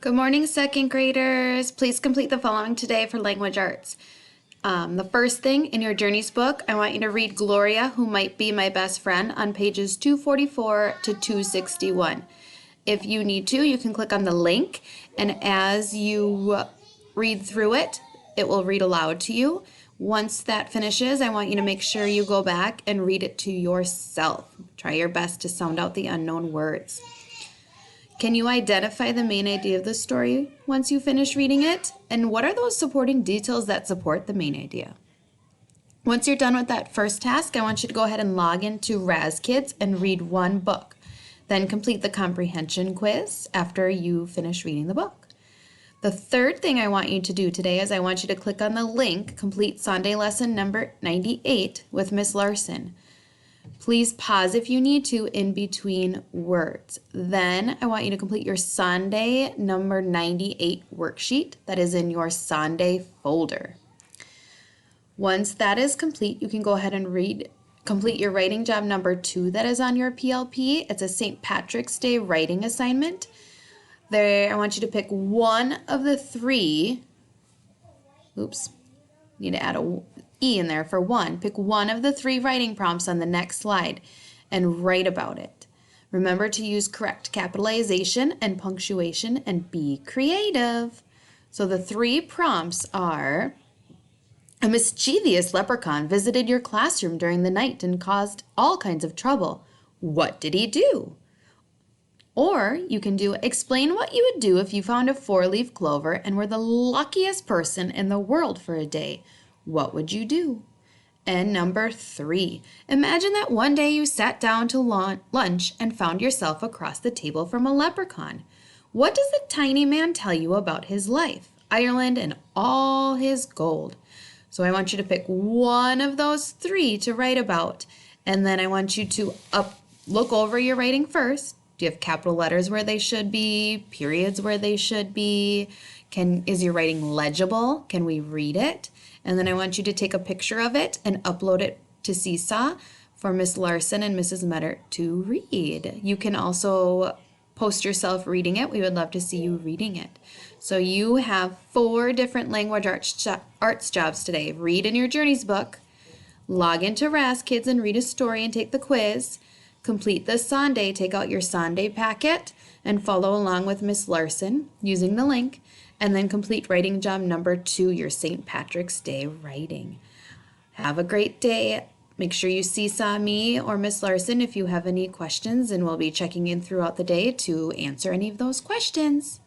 Good morning, second graders. Please complete the following today for language arts. The first thing in your Journeys book, I want you to read Gloria, Who Might Be My Best Friend on pages 244 to 261. If you need to, you can click on the link, and as you read through it, it will read aloud to you. Once that finishes, I want you to make sure you go back and read it to yourself. Try your best to sound out the unknown words. Can you identify the main idea of the story once you finish reading it? And what are those supporting details that support the main idea? Once you're done with that first task, I want you to go ahead and log into RazKids and read one book. Then complete the comprehension quiz after you finish reading the book. The third thing I want you to do today is I want you to click on the link, Complete Sunday Lesson number 98 with Miss Larson. Please pause if you need to in between words. Then I want you to complete your Sunday number 98 worksheet that is in your Sunday folder. Once that is complete, you can go ahead and complete your writing job number 2 that is on your PLP. It's a St. Patrick's Day writing assignment. There, I want you to pick one of the three. Need to add a E in there for one. Pick one of the 3 writing prompts on the next slide and write about it. Remember to use correct capitalization and punctuation and be creative. So the 3 prompts are: a mischievous leprechaun visited your classroom during the night and caused all kinds of trouble. What did he do? Or you can do, explain what you would do if you found a 4-leaf clover and were the luckiest person in the world for a day. What would you do? And number 3, imagine that one day you sat down to lunch and found yourself across the table from a leprechaun. What does the tiny man tell you about his life, Ireland, and all his gold? So I want you to pick one of those 3 to write about, and then I want you to look over your writing first. Do you have capital letters where they should be, periods where they should be? Is your writing legible? Can we read it? And then I want you to take a picture of it and upload it to Seesaw for Miss Larson and Mrs. Metter to read. You can also post yourself reading it. We would love to see you reading it. So you have 4 different language arts jobs today. Read in your Journeys book, log into RazKids and read a story and take the quiz, complete the Sunday, take out your Sunday packet and follow along with Miss Larson using the link, and then complete writing job number 2, your St. Patrick's Day writing. Have a great day. Make sure you seesaw me or Miss Larson if you have any questions, and we'll be checking in throughout the day to answer any of those questions.